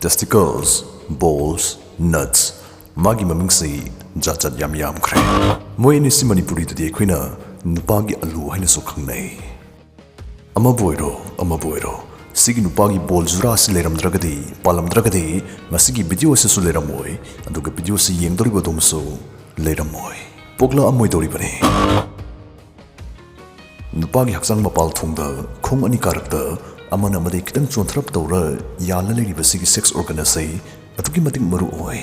testicles, balls, nuts, magi mamingsi jajat yam kre. Moi ni si Manipuri tadi akoina Nupagi alu haina so khangnai. Ama boiro. Sigi Nupagi ball zura si leiramdragadi, palamdragadi, ngasigi video se su leiramoi, aduga video se yengdoriba domso leiramoi. Pogla amoi doribani. Nupagi haksang mapal thungda khong ani karakta amana made kitang chonthrap tawra yalla leiriba sigi sex organ asai atuki mating maru oi.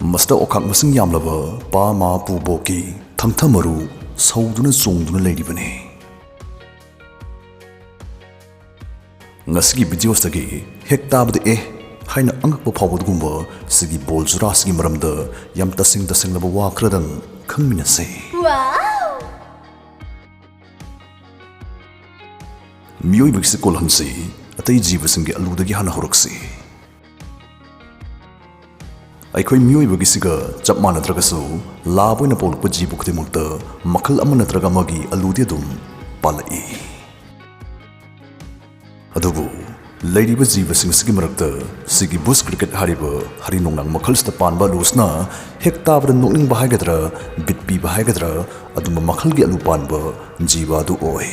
Masta okhak masing yamlaba pa ma pu boki thangtha maru sauduna chongduna leiribani. Ngasigi video sagi hekta bade haina angakpa phawdgumba sigi bol zura sigi maramda yam tasing laba wa khradang khangmina se. Wow! Miyoi biksi kolhansi atai jiva singi aludagi hana horokse. Aikhoi miyoi bagisiga chap manadragasu laboina polpa jibu khudimukta makhal ama natraga magi aludi dum palai. Adubu leiriba jiva sigi marakta sigi bus cricket hariba hari nongnang makhalsta panba lusna hekta bra nokning bahaigadra bitpi bahaigadra aduma makhalgi alu panba jiva du oi.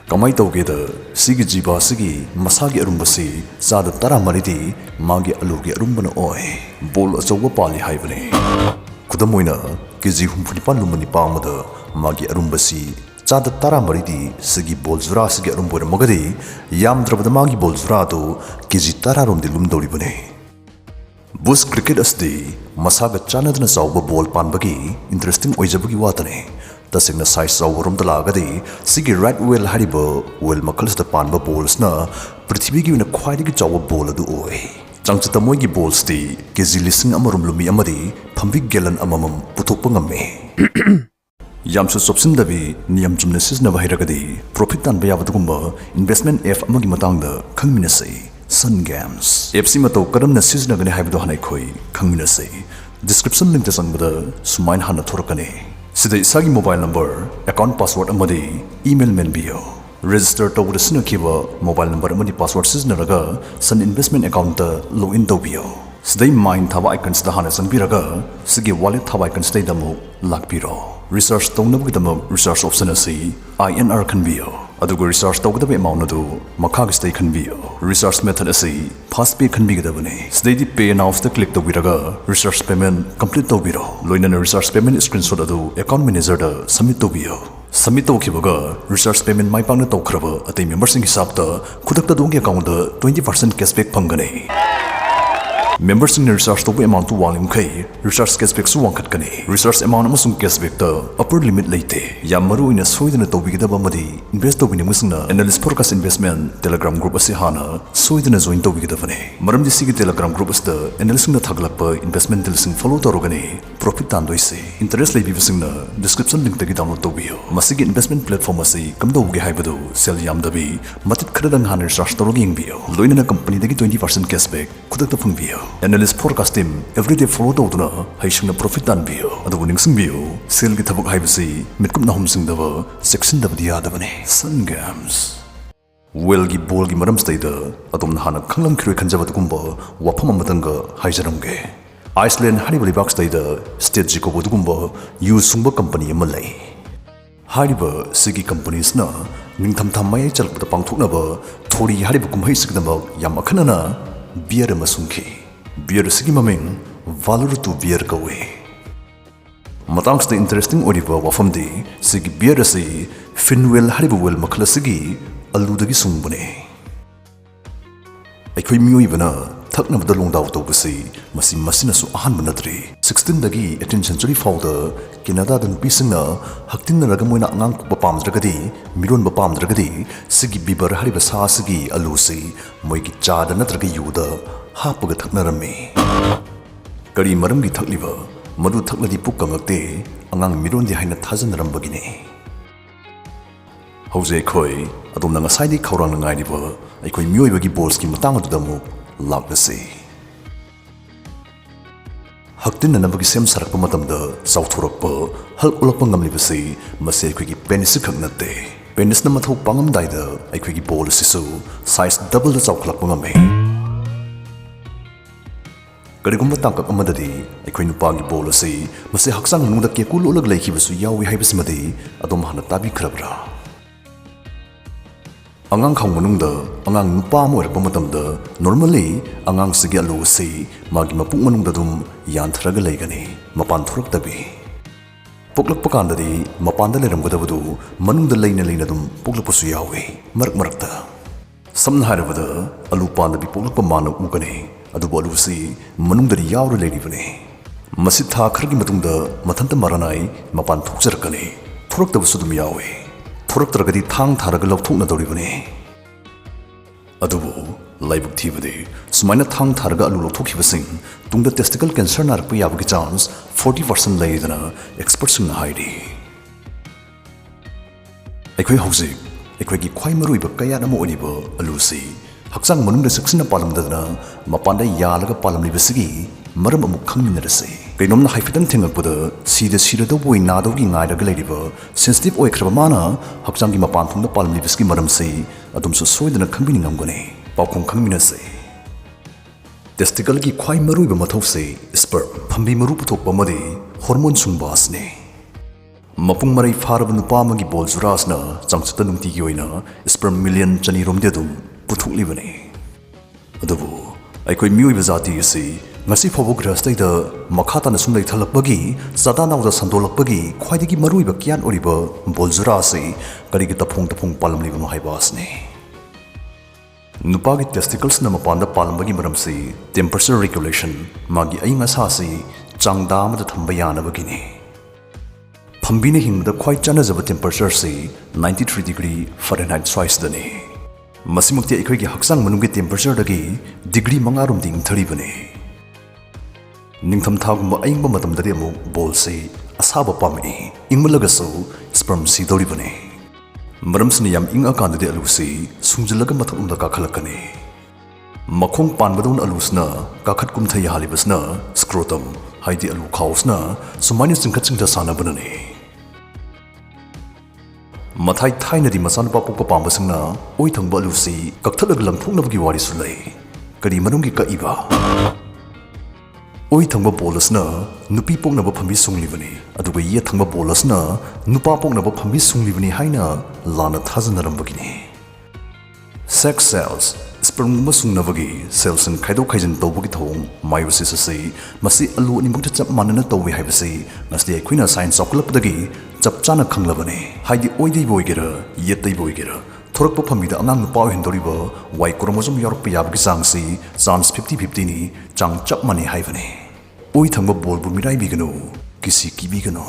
Kamai tawgeda sigi jiba sigi masagi arumbasi sada tara maridi magi alugi arumbana oi bol achawa pali haibane kudamoina keji humphunipan lumani pamada magi arumbasi sada tara maridi sigi bol zura sigi arumbora magadi yam drabada magi bol zura do keji tara romdi lumdoribane bus cricket asdi masaga chanadna sawba bol panbagi interesting oijabagi watane tasingna size sawarum dalagadi sigi red whale hariba whale makhals da panba balls na prithvi gi na khwaidi gi chawa ball adu oi changchata moi gi balls ti keji lising amarum lumi amadi phambi gelan amamam puthokpa ngamme yamsu sopsin dabi niyam chumne sizna bahiragadi profit tan bayabadugumba investment f amagi matangda khangmina sei sun games fc mato karamna sizna gani haibdo hanai khoi khangmina sei description link ta sangbada sumain hana thorakane Sida isagi mobile number, account password amadi, email menbiyo. Register tawda sinakiba mobile number amadi password siznaraga san investment account ta login tawbiyo. Sidai mine thaba icons da hana sanbiraga, sige wallet thaba icons da damu lakbiro. Research tawnabagidamag research option asi INR kanbiyo. Aduga research tawgadabe amount adu makhagi stay kanbiyo. Research method asi fast pay kanbigidabane. Sidai di pay now sta click tawbiraga research payment complete tawbiro. Loinana research payment screenshot adu account manager da submit tawbiyo. Submit tawkibaga research payment mai pangna tawkhraba atai members sing hisabta khudakta dongi account da 20% cashback phangane. Members in research to amount to volume kai research cashback su wangkhat kani research amount amasung cashback ta upper limit leite yamaru ina soidana tawbigidaba madi invest tawbini musingna analyst forecast investment telegram group ase hana soidana join tawbigidabane maramdi sigi telegram group asta analyst na thaglakpa investment dealsing follow tawrogani profit tandoise interest lebi bisingna description link tagi download tawbiyo masigi investment platform ase kamdawge haibadu sell yamdabi matit khradang hana research tawrogi ingbiyo loinana company dagi 20% cashback khudakta phangbiyo Analyst forecast team everyday follow tawduna haisingna profit tanbiyo adugu ningsingbiyo sell gi thabak haibasi mitkum nahum singdaba section dabdi yadabane sun games well gi ball gi maram staida adum hana khanglam khiroi khanjabadugumba wafam amadanga haijaramge Iceland haribali box staida state ji ko bodugumba use sungba company amalai hariba sigi companies na ningtham thammai chalpata pangthoknaba thori hariba kumhai sigdamba yam akhanana beer amasungki beer sigi maming valor to beer kawe matangsta interesting oriba wafamdi sigi beer asi finwell hariba well makhla sigi aludagi sungbane aikhoi miyoi bana thakna bada longdaw tawbasi masi masina su ahan banatri 16 dagi 18th century founder Canada dan pisingna haktin raga moina angang ba pamdragadi miron ba pamdragadi sigi bibar hariba sa sigi alusi moigi chada natraga yuda hapaga thaknarami kari maramgi thakliba madu thakladi pukkangakte angang miron di haina thajanarambagine hauze khoi adom nanga saidi khawrang ngai diba aikoi mioi bagi balls ki matang adu laknasi haktin nanabagi sem sarakpa matamda sauthurakpa hal ulakpa ngamlibasi mase aikoi penis khaknate penis na mathau pangamdaida aikoi ball sisu size double da chawkhlakpa ngame ꯀꯔꯤꯒꯨꯝꯕ ꯇꯥꯡꯀꯛ ꯑꯃꯗꯗꯤ ꯑꯩꯈꯣꯏ ꯅꯨꯄꯥꯒꯤ ꯕꯣꯜ ꯑꯁꯤ ꯃꯁꯤ ꯍꯛꯆꯥꯡ ꯃꯅꯨꯡꯗ ꯀꯦꯀꯨ ꯂꯣꯠꯂꯒ ꯂꯩꯈꯤꯕꯁꯨ ꯌꯥꯎꯏ ꯍꯥꯏꯕꯁꯤꯃꯗꯤ ꯑꯗꯣꯝ ꯍꯥꯟꯅ ꯇꯥꯕꯤꯈ꯭ꯔꯕ꯭ꯔꯥ? ꯑꯉꯥꯡꯈꯥꯎ ꯃꯅꯨꯡꯗ ꯑꯉꯥꯡ ꯅꯨꯄꯥ ꯑꯃ ꯑꯣꯏꯔꯛꯄ ꯃꯇꯝꯗ ꯅꯣꯔꯃꯦꯜꯂꯤ ꯑꯉꯥꯡꯁꯤꯒꯤ ꯑꯂꯨ ꯑꯁꯤ ꯃꯥꯒꯤ ꯃꯄꯨꯛ ꯃꯅꯨꯡꯗ ꯑꯗꯨꯝ ꯌꯥꯟꯊꯔꯒ ꯂꯩꯒꯅꯤ, ꯃꯄꯥꯟ ꯊꯣꯔꯛꯇꯕꯤ꯫ ꯄꯣꯛꯂꯛꯄ ꯀꯥꯟꯗꯗꯤ ꯃꯄꯥꯟꯗ ꯂꯩꯔꯝꯒꯗꯕꯗꯨ ꯃꯅꯨꯡꯗ ꯂꯩꯅ ꯑꯗꯨꯝ ꯄꯣꯛꯂꯛꯄꯁꯨ ꯌꯥꯎꯏ ꯃꯔꯛ ꯃꯔꯛꯇ꯫ ꯁꯝꯅ ꯍꯥꯏꯔꯕꯗ ꯑꯂꯨ ꯄꯥꯟꯗꯕꯤ ꯄꯣꯛꯂꯛꯄ ꯃꯥꯅ ꯎꯒꯅꯤ, ꯑꯗꯨꯕꯨ ꯑꯂꯨꯁꯤ ꯃꯅꯨꯡꯗꯗꯤ ꯌꯥꯎꯔ ꯂꯩꯔꯤꯕꯅꯤ꯫ ꯃꯁꯤ ꯊꯥ ꯈꯔꯒꯤ ꯃꯇꯨꯡꯗ ꯃꯊꯟꯇ ꯃꯔꯥꯅꯥꯏ ꯃꯄꯥꯟ ꯊꯣꯛꯆꯔꯛꯀꯅꯤ꯫ ꯊꯣꯔꯛꯇꯕꯁꯨ ꯑꯗꯨꯝ ꯌꯥꯎꯏ꯫ ꯊꯣꯔꯛꯇ꯭ꯔꯒꯗꯤ ꯊꯥꯡ ꯊꯥꯔꯒ ꯂꯧꯊꯣꯛꯅꯗꯧꯔꯤꯕꯅꯤ꯫ ꯑꯗꯨꯕꯨ ꯂꯥꯏꯕꯛ ꯊꯤꯕꯗꯤ ꯁꯨꯃꯥꯏꯅ ꯊꯥꯡ ꯊꯥꯔꯒ ꯑꯂꯨ ꯂꯧꯊꯣꯛꯈꯤꯕꯁꯤꯡ ꯇꯨꯡꯗ ꯇꯦꯁꯇꯤꯀꯜ ꯀꯦꯟꯁꯔ ꯅꯥꯔꯛꯄ ꯌꯥꯕꯒꯤ ꯆꯥꯟꯁ 40% ꯂꯩꯗꯅ ꯑꯦꯛꯁꯄꯔꯠꯁꯤꯡꯅ ꯍꯥꯏꯔꯤ꯫ ꯑꯩꯈꯣꯏ ꯍꯧꯖꯤꯛ ꯑꯩꯈꯣꯏꯒꯤ ꯈ꯭ꯋꯥꯏ ꯃꯔꯨꯑꯣꯏꯕ ꯀꯌꯥꯠ ꯑꯃ ꯑꯣꯏꯔꯤꯕ ꯑꯂꯨꯁꯤ ꯍꯛꯆꯥꯡ ꯃꯅꯨꯡꯗ ꯆꯦꯛꯁꯤꯟꯅ ꯄꯥꯜꯂꯝꯗꯗꯅ ꯃꯄꯥꯟꯗ ꯌꯥꯜꯂꯒ ꯄꯥꯜꯂꯝꯂꯤꯕꯁꯤꯒꯤ ꯃꯔꯝ ꯑꯃꯨꯛ ꯈꯪꯃꯤꯟꯅꯔꯁꯤ꯫ ꯀꯩꯅꯣꯝꯅ ꯍꯥꯏꯐꯦꯠꯇꯪ ꯊꯦꯡꯉꯛꯄꯗ ꯁꯤꯔꯗꯧꯕꯣꯏ ꯅꯥꯗꯧꯒꯤ ꯉꯥꯏꯔꯒ ꯂꯩꯔꯤꯕ ꯁꯦꯟꯁꯤꯇꯤꯚ ꯑꯣꯏꯈ꯭ꯔꯕ ꯃꯥꯅ ꯍꯛꯆꯥꯡꯒꯤ ꯃꯄꯥꯟ ꯊꯣꯡꯗ ꯄꯥꯜꯂꯝꯂꯤꯕꯁꯤꯒꯤ ꯃꯔꯝꯁꯤ ꯑꯗꯨꯝꯁꯨ ꯁꯣꯏꯗꯅ ꯈꯪꯕꯤꯅꯤꯡꯉꯝꯒꯅꯤ꯫ ꯄꯥꯎꯈꯨꯝ ꯈꯪꯃꯤꯟꯅꯁꯤ꯫ ꯇꯦꯁꯇꯤꯀꯜꯒꯤ ꯈ꯭ꯋꯥꯏ ꯃꯔꯨꯑꯣꯏꯕ ꯃꯊꯧꯁꯤ ꯁ꯭ꯄꯔꯝ, ꯐꯝꯕꯤ ꯃꯔꯨ ꯄꯨꯊꯣꯛꯄ ꯑꯃꯗꯤ ꯍꯣꯔꯃꯣꯟ ꯁꯨꯡꯕ ꯑꯁꯤꯅꯤ꯫ ꯃꯄꯨꯡ ꯃꯔꯩ ꯐꯥꯔꯕ ꯅꯨꯄꯥ ꯑꯃꯒꯤ ꯕꯣꯜ ꯖꯨꯔꯥ ꯑꯁꯤꯅ ꯆꯥꯡꯆꯠꯇ ꯅꯨꯡꯇꯤꯒꯤ ꯑꯣꯏꯅ ꯁ꯭ꯄꯔꯝ ꯃꯤꯂꯤꯌꯟ 200ꯔꯣꯝꯗꯤ ꯑꯗꯨꯝ ꯄꯨꯊꯣꯛꯂꯤꯕꯅꯤ꯫ ꯑꯗꯨꯕꯨ ꯑꯩꯈꯣꯏ ꯃꯤꯑꯣꯏꯕ ꯖꯥꯇꯤ ꯑꯁꯤ ꯉꯁꯤ ꯐꯥꯎꯕ ꯒ꯭ꯔꯍꯁꯇꯩꯗ ꯃꯈꯥ ꯇꯥꯅ ꯁꯨꯝ ꯂꯩꯊꯜꯂꯛꯄꯒꯤ, ꯆꯥꯗꯥ ꯅꯥꯎꯗ ꯁꯟꯗꯣꯛꯂꯛꯄꯒꯤ ꯈ꯭ꯋꯥꯏꯗꯒꯤ ꯃꯔꯨꯑꯣꯏꯕ ꯀꯤꯌꯥꯟ ꯑꯣꯏꯔꯤꯕ ꯕꯣꯜ ꯖꯨꯔꯥ ꯑꯁꯤ ꯀꯔꯤꯒꯤ ꯇꯐꯣꯡ ꯄꯥꯜꯂꯝꯂꯤꯕꯅꯣ ꯍꯥꯏꯕ ꯑꯁꯤꯅꯤ꯫ ꯅꯨꯄꯥꯒꯤ ꯇꯦꯁꯇꯤꯀꯜꯁꯅ ꯃꯄꯥꯟꯗ ꯄꯥꯜꯂꯝꯕꯒꯤ ꯃꯔꯝꯁꯤ ꯇꯦꯝꯄꯔꯦꯆꯔ ꯔꯤꯒꯨꯂꯦꯁꯟ, ꯃꯥꯒꯤ ꯑꯏꯪ ꯑꯁꯥ ꯑꯁꯤ ꯆꯥꯡꯗꯥ ꯑꯃꯗ ꯊꯝꯕ ꯌꯥꯅꯕꯒꯤꯅꯤ꯫ ꯐꯝꯕꯤꯅ ꯍꯤꯡꯕꯗ ꯈ꯭ꯋꯥꯏ ꯆꯥꯟꯅꯖꯕ ꯇꯦꯝꯄꯔꯦꯆꯔꯁꯤ 93 ꯗꯤꯒ꯭ꯔꯤ ꯐꯥꯔꯦꯟꯍꯥꯏꯠ ꯁ꯭ꯋꯥꯏꯁꯤꯗꯅꯤ꯫ ꯃꯁꯤꯃꯛꯇꯤ ꯑꯩꯈꯣꯏꯒꯤ ꯍꯛꯆꯥꯡ ꯃꯅꯨꯡꯒꯤ ꯇꯦꯝꯄꯔꯦꯆꯔꯗꯒꯤ ꯗꯤꯒ꯭ꯔꯤ 5ꯔꯣꯝꯗꯤ ꯏꯪꯊꯔꯤꯕꯅꯤ꯫ ꯅꯤꯡꯊꯝꯊꯥꯒꯨꯝꯕ ꯑꯏꯪꯕ ꯃꯇꯝꯗꯗꯤ ꯑꯃꯨꯛ ꯕꯣꯜꯁꯤ ꯑꯁꯥꯕ ꯄꯥꯝꯃꯛꯏ, ꯏꯪꯃꯜꯂꯒꯁꯨ ꯁ꯭ꯄꯔꯝ ꯁꯤꯗꯧꯔꯤꯕꯅꯤ꯫ ꯃꯔꯝꯁꯤꯅ ꯌꯥꯝ ꯏꯪꯉꯀꯥꯟꯗꯗꯤ ꯑꯂꯨꯁꯤ ꯁꯨꯡꯖꯤꯜꯂꯒ ꯃꯊꯛꯂꯣꯝꯗ ꯀꯥꯈꯠꯂꯛꯀꯅꯤ꯫ ꯃꯈꯣꯡ ꯄꯥꯟꯕꯗꯧꯅ ꯑꯂꯨꯁꯤꯅ ꯀꯥꯈꯠ ꯀꯨꯝꯊ ꯌꯥꯍꯜꯂꯤꯕꯁꯤꯅ ꯁ꯭ꯀ꯭ꯔꯣꯇꯝ ꯍꯥꯏꯗꯤ ꯑꯂꯨ ꯈꯥꯎꯁꯤꯅ ꯁꯨꯃꯥꯏꯅ ꯆꯤꯡꯈꯠ ꯆꯤꯡꯊ ꯁꯥꯟꯅꯕꯅꯅꯤ꯫ ꯃꯊꯥꯏ ꯊꯥꯏꯅꯗꯤ ꯃꯆꯥꯅꯨꯄꯥ ꯄꯣꯛꯄ ꯄꯥꯝꯕꯁꯤꯡꯅ ꯑꯣꯏ ꯊꯪꯕ ꯑꯂꯨꯁꯤ ꯀꯛꯊꯠꯂꯒ ꯂꯪꯊꯣꯛꯅꯕꯒꯤ ꯋꯥꯔꯤꯁꯨ ꯂꯩ꯫ ꯀꯔꯤ ꯃꯔꯝꯒꯤ ꯀꯛꯏꯕ? ꯑꯣꯏ ꯊꯪꯕ ꯕꯣꯜ ꯑꯁꯤꯅ ꯅꯨꯄꯤ ꯄꯣꯛꯅꯕ ꯐꯝꯕꯤ ꯁꯨꯡꯂꯤꯕꯅꯤ, ꯑꯗꯨꯒ ꯌꯦꯠ ꯊꯪꯕ ꯕꯣꯜ ꯑꯁꯤꯅ ꯅꯨꯄꯥ ꯄꯣꯛꯅꯕ ꯐꯝꯕꯤ ꯁꯨꯡꯂꯤꯕꯅꯤ ꯍꯥꯏꯅ ꯂꯥꯟꯅ ꯊꯥꯖꯅꯔꯝꯕꯒꯤꯅꯤ꯫ ꯁꯦꯛꯁ ꯁꯦꯜꯁ, ꯁ꯭ꯄꯔꯝꯒꯨꯝꯕ ꯁꯨꯡꯅꯕꯒꯤ ꯁꯦꯜꯁꯤꯡ ꯈꯥꯏꯗꯣꯛ ꯈꯥꯏꯖꯤꯟ ꯇꯧꯕꯒꯤ ꯊꯧꯑꯣꯡ ꯃꯥꯏꯑꯣꯁꯤꯁ ꯑꯁꯤ ꯃꯁꯤ ꯑꯂꯨ ꯑꯅꯤꯃꯛꯇ ꯆꯞ ꯃꯥꯟꯅꯅ ꯇꯧꯏ ꯍꯥꯏꯕꯁꯤ ꯉꯁꯤ ꯑꯩꯈꯣꯏꯅ ꯁꯥꯏꯟꯁ ꯆꯥꯎꯈꯠꯂꯛꯄꯗꯒꯤ ꯆꯞ ꯆꯥꯅ ꯈꯪꯂꯕꯅꯤ꯫ ꯍꯥꯏꯗꯤ ꯑꯣꯏꯗꯩꯕ ꯑꯣꯏꯒꯦꯔꯥ ꯌꯦꯠꯇꯩꯕ ꯑꯣꯏꯒꯦꯔꯥ ꯊꯣꯔꯛꯄ ꯐꯝꯕꯤꯗ ꯑꯉꯥꯡ ꯅꯨꯄꯥ ꯑꯣꯏꯍꯟꯗꯧꯔꯤꯕ Y ꯀ꯭ꯔꯣꯃꯣꯖꯣꯝ ꯌꯥꯎꯔꯛꯄ ꯌꯥꯕꯒꯤ ꯆꯥꯡꯁꯤ ꯆꯥꯟꯁ 50-50ꯅꯤ, ꯆꯥꯡ ꯆꯞ ꯃꯥꯟꯅꯩ ꯍꯥꯏꯕꯅꯤ꯫ ꯑꯣꯏ ꯊꯪꯕ ꯕꯣꯜꯕꯨ ꯃꯤꯔꯥꯏꯕꯤꯒꯅꯨ, ꯀꯤꯕꯤꯒꯅꯨ꯫